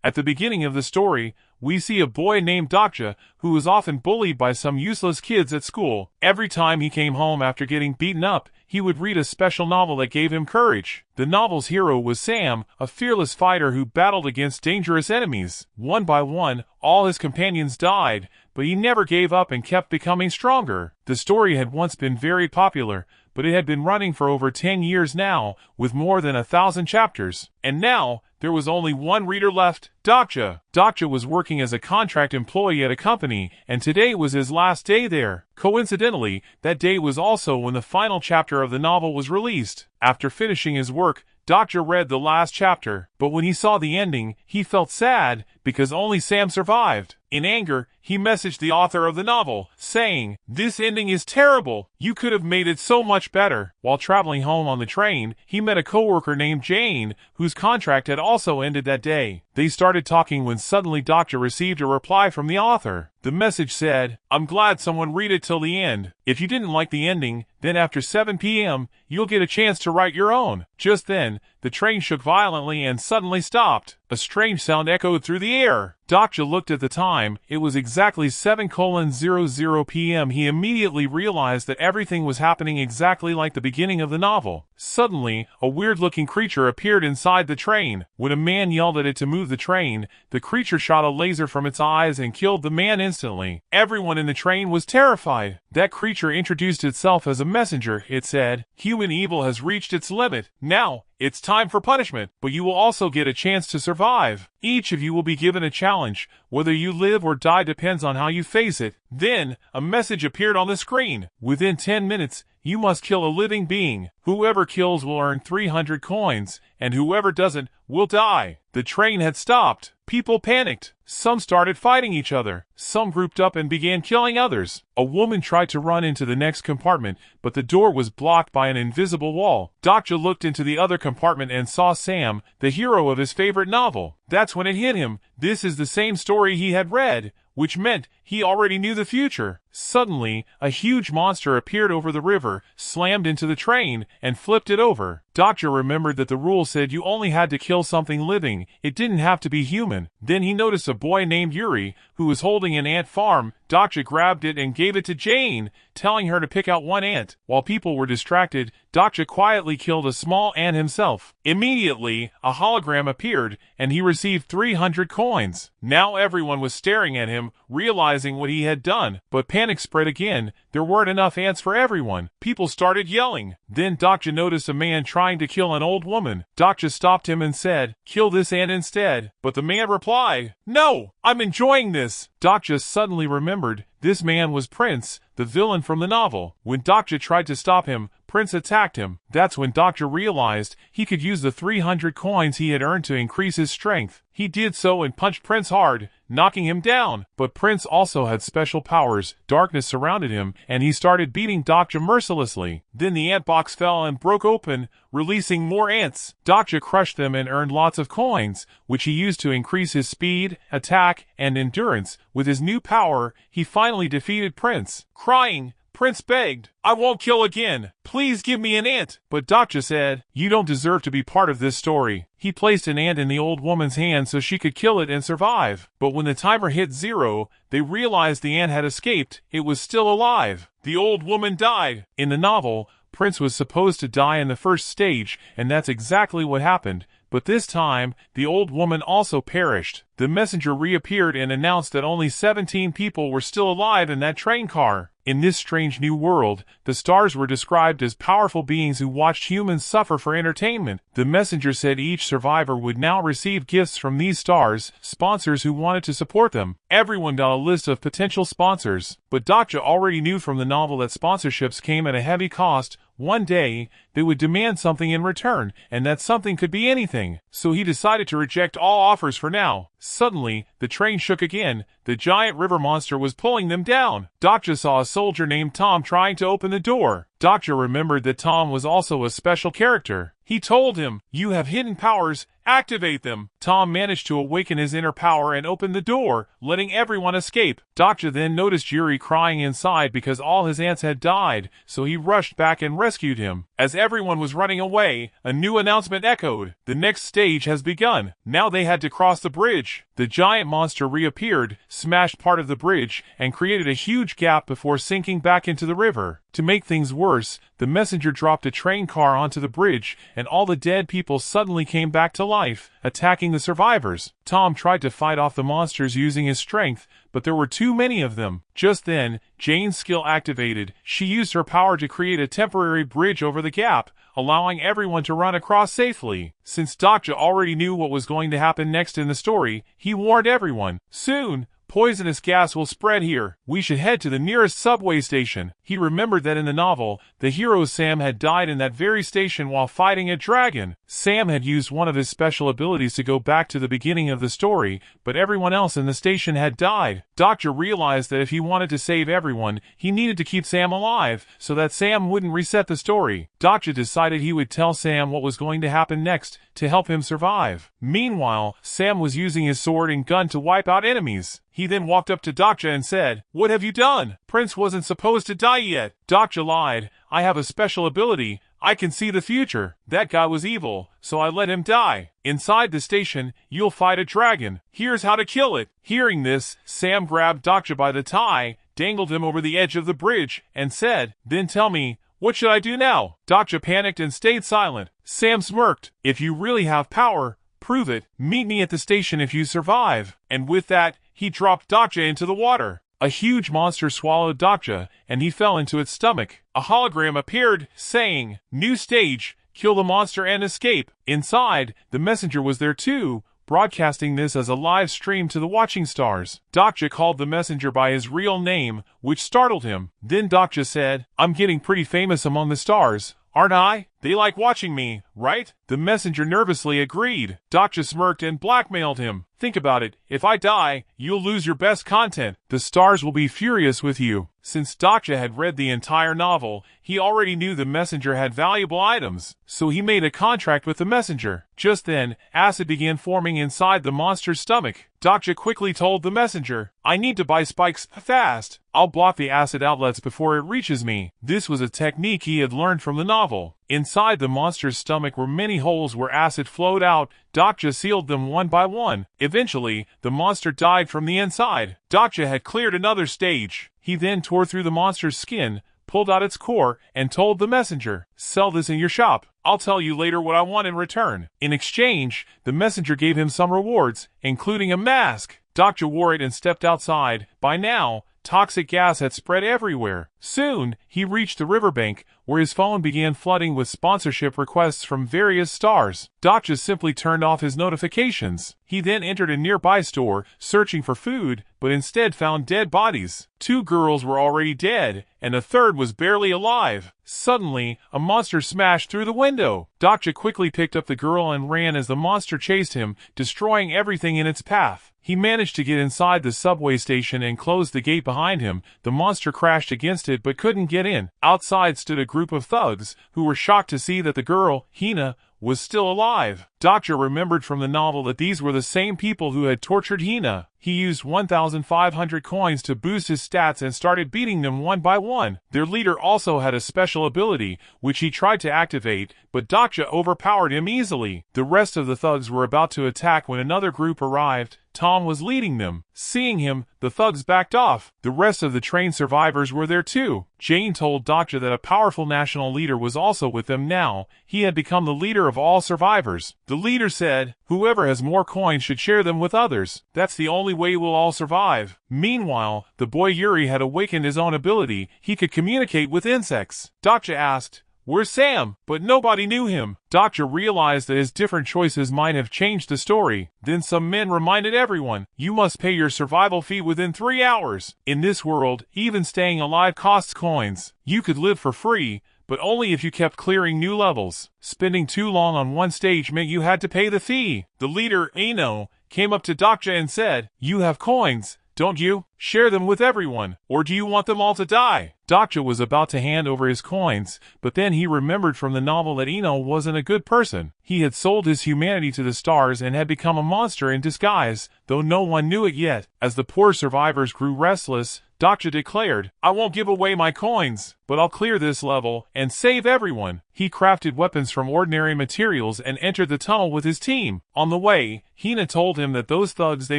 At the beginning of the story, we see a boy named Dokja, who was often bullied by some useless kids at school. Every time he came home after getting beaten up, he would read a special novel that gave him courage. The novel's hero was Sam, a fearless fighter who battled against dangerous enemies. One by one, all his companions died, but he never gave up and kept becoming stronger. The story had once been very popular, but it had been running for over 10 years now, with more than 1,000 chapters. And now, there was only one reader left, Dokja. Dokja was working as a contract employee at a company, and today was his last day there. Coincidentally, that day was also when the final chapter of the novel was released. After finishing his work, Dokja read the last chapter, but when he saw the ending, he felt sad, because only Sam survived. In anger, he messaged the author of the novel, saying, "This ending is terrible. You could have made it so much better." While traveling home on the train, he met a coworker named Jane, whose contract had also ended that day. They started talking when suddenly Dokja received a reply from the author. The message said, "I'm glad someone read it till the end. If you didn't like the ending, then after 7 p.m., you'll get a chance to write your own." Just then, the train shook violently and suddenly stopped. A strange sound echoed through the air. Dokja looked at the time. It was exactly 7:00 p.m. He immediately realized that everything was happening exactly like the beginning of the novel. Suddenly, a weird-looking creature appeared inside the train. When a man yelled at it to move the train, the creature shot a laser from its eyes and killed the man instantly. Everyone in the train was terrified. That creature introduced itself as a messenger. It said, "Human evil has reached its limit. Now, it's time for punishment, but you will also get a chance to survive. Each of you will be given a challenge. Whether you live or die depends on how you face it." Then, a message appeared on the screen. "Within 10 minutes, you must kill a living being. Whoever kills will earn 300 coins, and whoever doesn't will die." The train had stopped. People panicked. Some started fighting each other. Some grouped up and began killing others. A woman tried to run into the next compartment, but the door was blocked by an invisible wall. Dokja looked into the other compartment and saw Sam, the hero of his favorite novel. That's when it hit him. This is the same story he had read, which meant he already knew the future. Suddenly, a huge monster appeared over the river, slammed into the train, and flipped it over. Dokja remembered that the rule said you only had to kill something living. It didn't have to be human. Then he noticed a boy named Yuri, who was holding an ant farm. Dokja grabbed it and gave it to Jane, telling her to pick out one ant. While people were distracted, Dokja quietly killed a small ant himself. Immediately, a hologram appeared, and he received 300 coins. Now everyone was staring at him, realizing what he had done. But panic spread again. There weren't enough ants for everyone. People started yelling. Then Dokja noticed a man trying to kill an old woman. Dokja stopped him and said, "Kill this ant instead." But the man replied, "No, I'm enjoying this." Dokja suddenly remembered this man was Prince, the villain from the novel. When Dokja tried to stop him, Prince attacked him. That's when Dokja realized he could use the 300 coins he had earned to increase his strength. He did so and punched Prince hard, knocking him down. But Prince also had special powers. Darkness surrounded him, and he started beating Dokja mercilessly. Then the ant box fell and broke open, releasing more ants. Dokja crushed them and earned lots of coins, which he used to increase his speed, attack, and endurance. With his new power, he finally defeated Prince. Crying, Prince begged, "I won't kill again. Please give me an ant." But Dokja said, "You don't deserve to be part of this story." He placed an ant in the old woman's hand so she could kill it and survive. But when the timer hit 0, they realized the ant had escaped. It was still alive. The old woman died. In the novel, Prince was supposed to die in the first stage, and that's exactly what happened. But this time, the old woman also perished. The messenger reappeared and announced that only 17 people were still alive in that train car. In this strange new world, the stars were described as powerful beings who watched humans suffer for entertainment. The messenger said each survivor would now receive gifts from these stars, sponsors who wanted to support them. Everyone got a list of potential sponsors. But Dokja already knew from the novel that sponsorships came at a heavy cost. One day, they would demand something in return, and that something could be anything. So he decided to reject all offers for now. Suddenly, the train shook again. The giant river monster was pulling them down. Dokja saw a soldier named Tom trying to open the door. Dokja remembered that Tom was also a special character. He told him, "You have hidden powers, activate them." Tom managed to awaken his inner power and open the door, letting everyone escape. Dokja then noticed Yuri crying inside because all his ants had died, so he rushed back and rescued him. As everyone everyone was running away, a new announcement echoed. The next stage has begun. Now they had to cross the bridge. The giant monster reappeared, smashed part of the bridge, and created a huge gap before sinking back into the river. To make things worse, the messenger dropped a train car onto the bridge, and all the dead people suddenly came back to life, attacking the survivors. Tom tried to fight off the monsters using his strength, but there were too many of them. Just then, Jane's skill activated. She used her power to create a temporary bridge over the gap, allowing everyone to run across safely. Since Dokja already knew what was going to happen next in the story, he warned everyone, "Soon, poisonous gas will spread here. We should head to the nearest subway station." He remembered that in the novel, the hero Sam had died in that very station while fighting a dragon. Sam had used one of his special abilities to go back to the beginning of the story, but everyone else in the station had died. Dokja realized that if he wanted to save everyone, he needed to keep Sam alive, so that Sam wouldn't reset the story. Dokja decided he would tell Sam what was going to happen next, to help him survive. Meanwhile, Sam was using his sword and gun to wipe out enemies. He then walked up to Dokja and said, "What have you done? Prince wasn't supposed to die yet." Dokja lied, "I have a special ability. I can see the future. That guy was evil, so I let him die. Inside the station, you'll fight a dragon. Here's how to kill it." Hearing this, Sam grabbed Dokja by the tie, dangled him over the edge of the bridge, and said, "Then tell me, what should I do now?" Dokja panicked and stayed silent. Sam smirked, "If you really have power, prove it. Meet me at the station if you survive." And with that, he dropped Dokja into the water. A huge monster swallowed Dokja, and he fell into its stomach. A hologram appeared, saying, "New stage, kill the monster and escape." Inside, the messenger was there too, broadcasting this as a live stream to the watching stars. Dokja called the messenger by his real name, which startled him. Then Dokja said, "I'm getting pretty famous among the stars, aren't I? They like watching me, right?" The messenger nervously agreed. Dokja smirked and blackmailed him. "Think about it, if I die, you'll lose your best content. The stars will be furious with you." Since Dokja had read the entire novel, he already knew the messenger had valuable items, so he made a contract with the messenger. Just then, acid began forming inside the monster's stomach. Dokja quickly told the messenger, "I need to buy spikes fast. I'll block the acid outlets before it reaches me." This was a technique he had learned from the novel. Inside the monster's stomach were many holes where acid flowed out. Dokja sealed them one by one. Eventually, the monster died from the inside. Dokja had cleared another stage. He then tore through the monster's skin, pulled out its core, and told the messenger, "Sell this in your shop. I'll tell you later what I want in return." In exchange, the messenger gave him some rewards, including a mask. Dokja wore it and stepped outside. By now, toxic gas had spread everywhere. Soon, he reached the riverbank, where his phone began flooding with sponsorship requests from various stars. Dokja simply turned off his notifications. He then entered a nearby store, searching for food, but instead found dead bodies. 2 girls were already dead, and a third was barely alive. Suddenly, a monster smashed through the window. Dokja quickly picked up the girl and ran as the monster chased him, destroying everything in its path. He managed to get inside the subway station and closed the gate behind him. The monster crashed against it but couldn't get in. Outside stood a group of thugs, who were shocked to see that the girl, Hina, was still alive. Dokja remembered from the novel that these were the same people who had tortured Hina. He used 1,500 coins to boost his stats and started beating them one by one. Their leader also had a special ability, which he tried to activate, but Dokja overpowered him easily. The rest of the thugs were about to attack when another group arrived. Tom was leading them. Seeing him, the thugs backed off. The rest of the train survivors were there too. Jane told Dokja that a powerful national leader was also with them now. He had become the leader of all survivors. The leader said, "Whoever has more coins should share them with others. That's the only way we'll all survive." Meanwhile, the boy Yuri had awakened his own ability. He could communicate with insects. Dokja asked, "Where's Sam?" But nobody knew him. Dokja realized that his different choices might have changed the story. Then some men reminded everyone, "You must pay your survival fee within 3 hours. In this world, even staying alive costs coins. You could live for free, but only if you kept clearing new levels. Spending too long on one stage meant you had to pay the fee." The leader, Eno, came up to Dokja and said, "You have coins, don't you? Share them with everyone, or do you want them all to die?" Dokja was about to hand over his coins, but then he remembered from the novel that Eno wasn't a good person. He had sold his humanity to the stars and had become a monster in disguise, though no one knew it yet. As the poor survivors grew restless, Dokja declared, "I won't give away my coins. but I'll clear this level and save everyone. He crafted weapons from ordinary materials and entered the tunnel with his team. On the way, Hina told him that those thugs they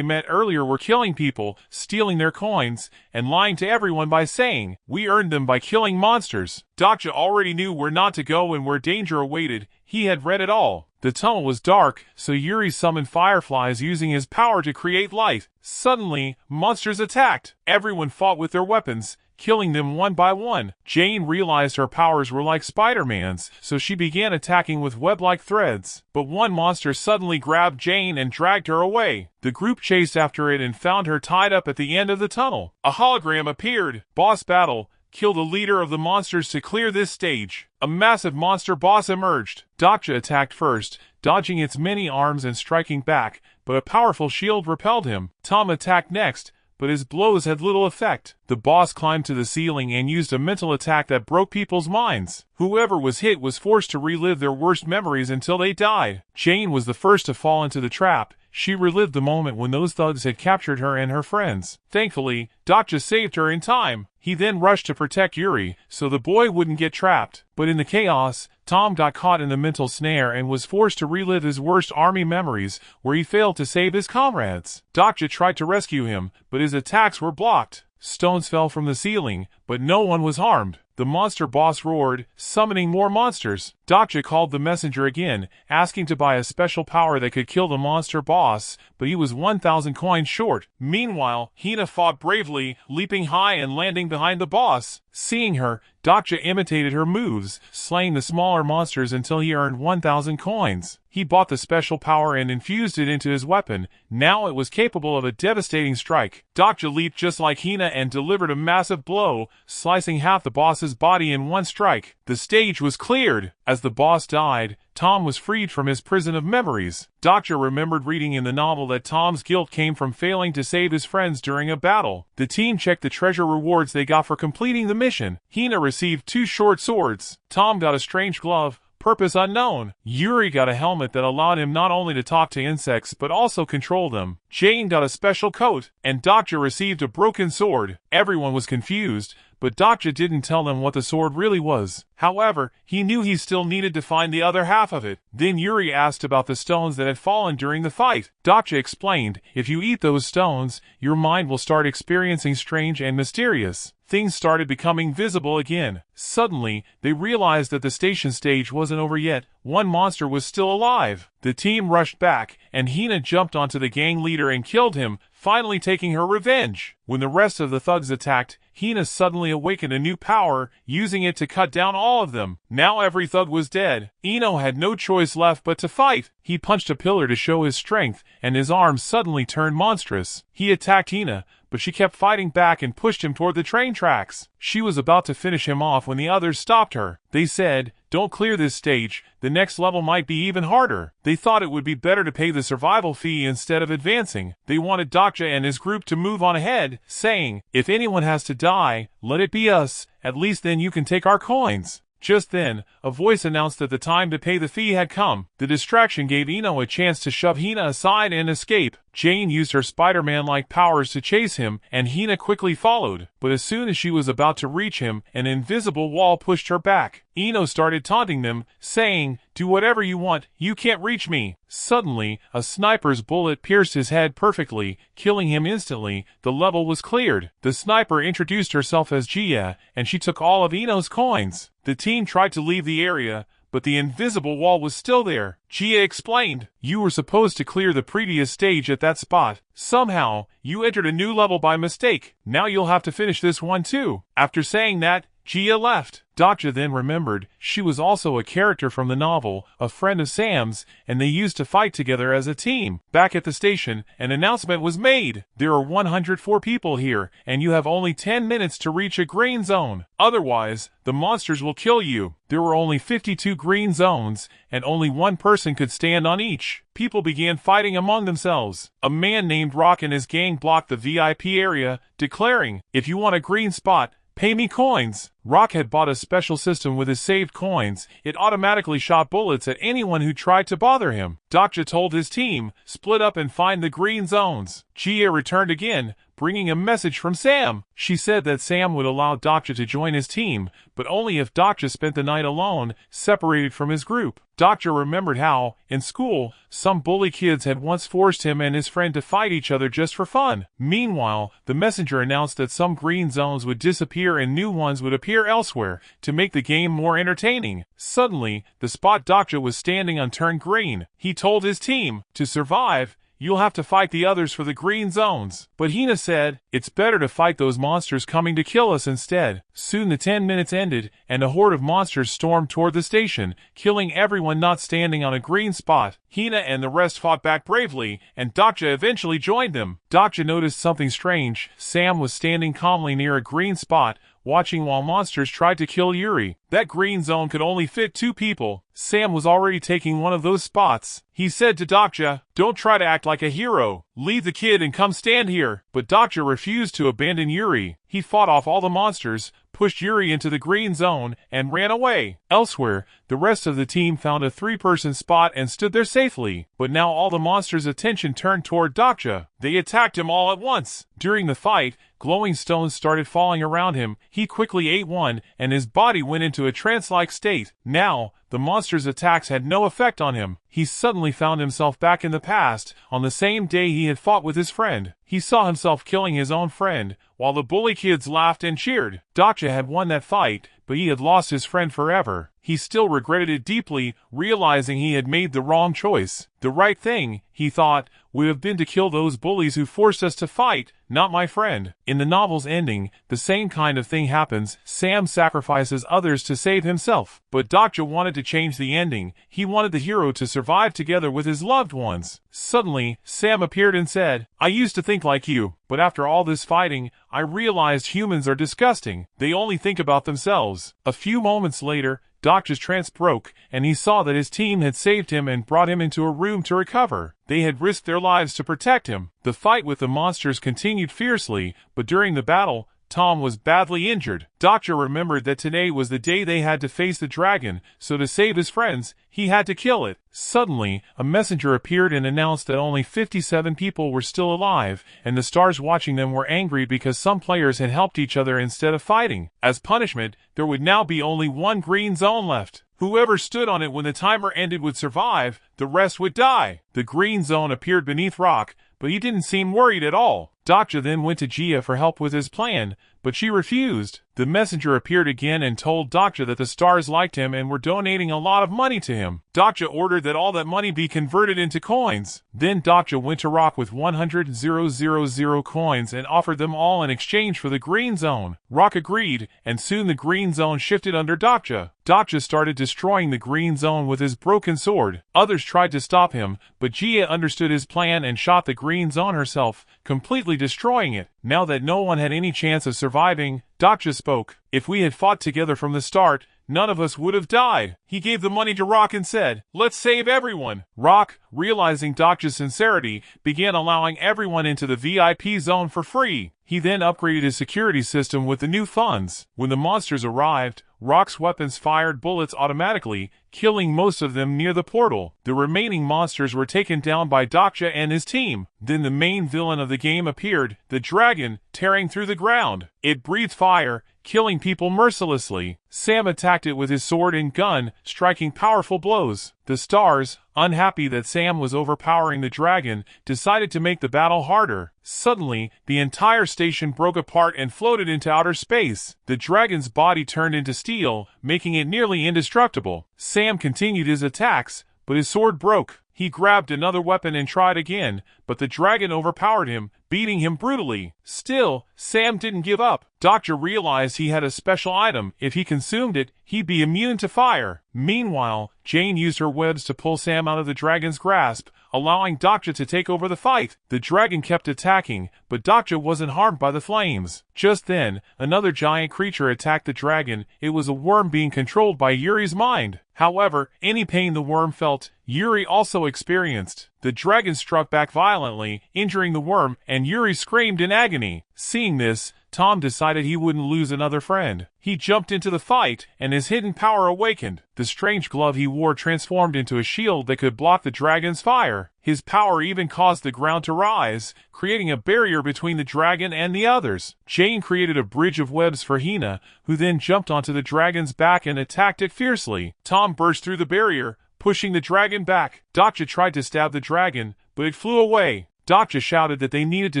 met earlier were killing people, stealing their coins, and lying to everyone by saying, "We earned them by killing monsters." Dokja already knew where not to go and where danger awaited. He had read it all. The tunnel was dark, so Yuri summoned fireflies using his power to create light. Suddenly, monsters attacked. Everyone fought with their weapons, killing them one by one. Jane realized her powers were like Spider-Man's, so she began attacking with web-like threads. But one monster suddenly grabbed Jane and dragged her away. The group chased after it and found her tied up at the end of the tunnel. A hologram appeared. Boss battle. Kill the leader of the monsters to clear this stage. A massive monster boss emerged. Dokja attacked first, dodging its many arms and striking back, but a powerful shield repelled him. Tom attacked next, but his blows had little effect. The boss climbed to the ceiling and used a mental attack that broke people's minds. Whoever was hit was forced to relive their worst memories until they died. Jane was the first to fall into the trap. She relived the moment when those thugs had captured her and her friends. Thankfully, Dokja saved her in time. He then rushed to protect Yuri, so the boy wouldn't get trapped. But in the chaos, Tom got caught in the mental snare and was forced to relive his worst army memories, where he failed to save his comrades. Dokja tried to rescue him, but his attacks were blocked. Stones fell from the ceiling, but no one was harmed. The monster boss roared, summoning more monsters. Dokja called the messenger again, asking to buy a special power that could kill the monster boss, but he was 1,000 coins short. Meanwhile, Hina fought bravely, leaping high and landing behind the boss. Seeing her, Dokja imitated her moves, slaying the smaller monsters until he earned 1,000 coins. He bought the special power and infused it into his weapon. Now it was capable of a devastating strike. Dokja leaped just like Hina and delivered a massive blow, slicing half the boss's body in one strike. The stage was cleared. As the boss died, Tom was freed from his prison of memories. Dokja remembered reading in the novel that Tom's guilt came from failing to save his friends during a battle. The team checked the treasure rewards they got for completing the mission. Hina received 2 short swords. Tom got a strange glove, purpose unknown. Yuri got a helmet that allowed him not only to talk to insects but also control them. Jane got a special coat, and Dokja received a broken sword. Everyone was confused, but Dokja didn't tell them what the sword really was. However, he knew he still needed to find the other half of it. Then Yuri asked about the stones that had fallen during the fight. Dokja explained, if you eat those stones, your mind will start experiencing strange and mysterious things started becoming visible again. Suddenly, they realized that the station stage wasn't over yet. One monster was still alive. The team rushed back, and Hina jumped onto the gang leader and killed him, finally taking her revenge. When the rest of the thugs attacked, Hina suddenly awakened a new power, using it to cut down all of them. Now every thug was dead. Ino had no choice left but to fight. He punched a pillar to show his strength, and his arms suddenly turned monstrous. He attacked Hina, but she kept fighting back and pushed him toward the train tracks. She was about to finish him off when the others stopped her. They said, "Don't clear this stage, the next level might be even harder." They thought it would be better to pay the survival fee instead of advancing. They wanted Dokja and his group to move on ahead, saying, "If anyone has to die, let it be us, at least then you can take our coins." Just then, a voice announced that the time to pay the fee had come. The distraction gave Ino a chance to shove Hina aside and escape. Jane used her Spider-Man-like powers to chase him, and Hina quickly followed. But as soon as she was about to reach him, an invisible wall pushed her back. Ino started taunting them, saying, "Do whatever you want, you can't reach me." Suddenly, a sniper's bullet pierced his head perfectly, killing him instantly. The level was cleared. The sniper introduced herself as Gia, and she took all of Ino's coins. The team tried to leave the area, but the invisible wall was still there. Gia explained, "You were supposed to clear the previous stage at that spot. Somehow, you entered a new level by mistake. Now you'll have to finish this one too." After saying that, Gia left. Dokja then remembered she was also a character from the novel, a friend of Sam's, and they used to fight together as a team. Back at the station, an announcement was made. There are 104 people here, and you have only 10 minutes to reach a green zone. Otherwise, the monsters will kill you. There were only 52 green zones, and only one person could stand on each. People began fighting among themselves. A man named Rock and his gang blocked the VIP area, declaring, "If you want a green spot, pay me coins." Rock had bought a special system with his saved coins. It automatically shot bullets at anyone who tried to bother him. Dokja told his team, split up and find the green zones. Gia returned again, bringing a message from Sam. She said that Sam would allow Dokja to join his team, but only if Dokja spent the night alone, separated from his group. Dokja remembered how, in school, some bully kids had once forced him and his friend to fight each other just for fun. Meanwhile, the messenger announced that some green zones would disappear and new ones would appear elsewhere, to make the game more entertaining. Suddenly, the spot Dokja was standing on turned green. He told his team, to survive, you'll have to fight the others for the green zones. But Hina said, it's better to fight those monsters coming to kill us instead. Soon the 10 minutes ended, and a horde of monsters stormed toward the station, killing everyone not standing on a green spot. Hina and the rest fought back bravely, and Dokja eventually joined them. Dokja noticed something strange. Sam was standing calmly near a green spot, watching while monsters tried to kill Yuri. That green zone could only fit 2 people. Sam was already taking one of those spots. He said to Dokja, don't try to act like a hero. Leave the kid and come stand here. But Dokja refused to abandon Yuri. He fought off all the monsters, pushed Yuri into the green zone, and ran away. Elsewhere, the rest of the team found a 3-person spot and stood there safely. But now all the monsters' attention turned toward Dokja. They attacked him all at once. During the fight, glowing stones started falling around him. He quickly ate one, and his body went into a trance-like state. Now, the monster's attacks had no effect on him. He suddenly found himself back in the past, on the same day he had fought with his friend. He saw himself killing his own friend, while the bully kids laughed and cheered. Dokja had won that fight, but he had lost his friend forever. He still regretted it deeply, realizing he had made the wrong choice. The right thing, he thought, would have been to kill those bullies who forced us to fight, not my friend. In the novel's ending, the same kind of thing happens. Sam sacrifices others to save himself. But Dokja wanted to change the ending. He wanted the hero to survive together with his loved ones. Suddenly, Sam appeared and said, I used to think like you, but after all this fighting, I realized humans are disgusting. They only think about themselves. A few moments later, Dokja's trance broke, and he saw that his team had saved him and brought him into a room to recover. They had risked their lives to protect him. The fight with the monsters continued fiercely, but during the battle, Tom was badly injured. Dokja remembered that today was the day they had to face the dragon, so to save his friends, he had to kill it. Suddenly, a messenger appeared and announced that only 57 people were still alive, and the stars watching them were angry because some players had helped each other instead of fighting. As punishment, there would now be only one green zone left. Whoever stood on it when the timer ended would survive, the rest would die. The green zone appeared beneath rock, but he didn't seem worried at all. Dokja then went to Gia for help with his plan, but she refused. The messenger appeared again and told Dokja that the stars liked him and were donating a lot of money to him. Dokja ordered that all that money be converted into coins. Then Dokja went to Rock with 100,000 coins and offered them all in exchange for the green zone. Rock agreed, and soon the green zone shifted under Dokja. Dokja started destroying the green zone with his broken sword. Others tried to stop him, but Gia understood his plan and shot the green zone herself, completely destroying it. Now that no one had any chance of surviving, Dokja spoke. If we had fought together from the start, none of us would have died. He gave the money to Rock and said, let's save everyone. Rock, realizing Dokja's sincerity, began allowing everyone into the VIP zone for free. He then upgraded his security system with the new funds. When the monsters arrived, Rock's weapons fired bullets automatically, killing most of them near the portal. The remaining monsters were taken down by Dokja and his team. Then the main villain of the game appeared, the dragon, tearing through the ground. It breathed fire, killing people mercilessly. Sam attacked it with his sword and gun, striking powerful blows. The stars, unhappy that Sam was overpowering the dragon, decided to make the battle harder. Suddenly, the entire station broke apart and floated into outer space. The dragon's body turned into steel, making it nearly indestructible. Sam continued his attacks, but his sword broke. He grabbed another weapon and tried again, but the dragon overpowered him, beating him brutally. Still, Sam didn't give up. Dokja realized he had a special item. If he consumed it, he'd be immune to fire. Meanwhile, Jane used her webs to pull Sam out of the dragon's grasp, allowing Dokja to take over the fight. The dragon kept attacking, but Dokja wasn't harmed by the flames. Just then, another giant creature attacked the dragon. It was a worm being controlled by Yuri's mind. However, any pain the worm felt, Yuri also experienced. The dragon struck back violently, injuring the worm, and Yuri screamed in agony. Seeing this, Tom decided he wouldn't lose another friend. He jumped into the fight, and his hidden power awakened. The strange glove he wore transformed into a shield that could block the dragon's fire. His power even caused the ground to rise, creating a barrier between the dragon and the others. Jane created a bridge of webs for Hina, who then jumped onto the dragon's back and attacked it fiercely. Tom burst through the barrier, pushing the dragon back. Dokja tried to stab the dragon, but it flew away. Dokja shouted that they needed to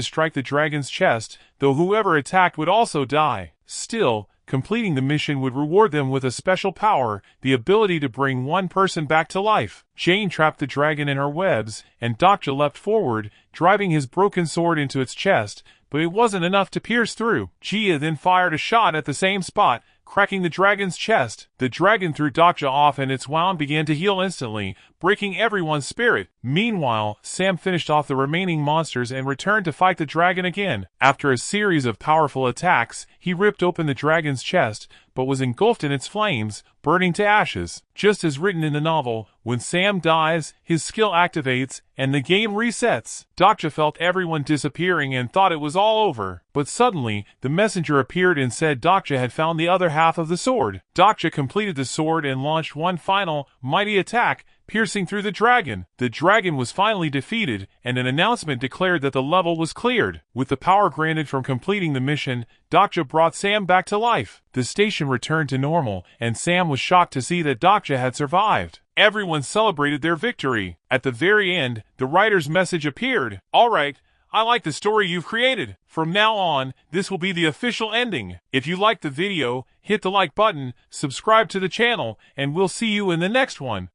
strike the dragon's chest, though whoever attacked would also die. Still, completing the mission would reward them with a special power, the ability to bring one person back to life. Jane trapped the dragon in her webs, and Dokja leapt forward, driving his broken sword into its chest, but it wasn't enough to pierce through. Gia then fired a shot at the same spot, cracking the dragon's chest. The dragon threw Dokja off and its wound began to heal instantly, breaking everyone's spirit. Meanwhile, Sam finished off the remaining monsters and returned to fight the dragon again. After a series of powerful attacks, he ripped open the dragon's chest, but was engulfed in its flames, burning to ashes. Just as written in the novel, when Sam dies, his skill activates, and the game resets. Dokja felt everyone disappearing and thought it was all over. But suddenly, the messenger appeared and said Dokja had found the other half of the sword. Dokja completed the sword and launched one final, mighty attack, piercing through the dragon. The dragon was finally defeated, and an announcement declared that the level was cleared. With the power granted from completing the mission, Dokja brought Sam back to life. The station returned to normal, and Sam was shocked to see that Dokja had survived. Everyone celebrated their victory. At the very end, the writer's message appeared. "Alright, I like the story you've created. From now on, this will be the official ending. If you liked the video, hit the like button, subscribe to the channel, and we'll see you in the next one."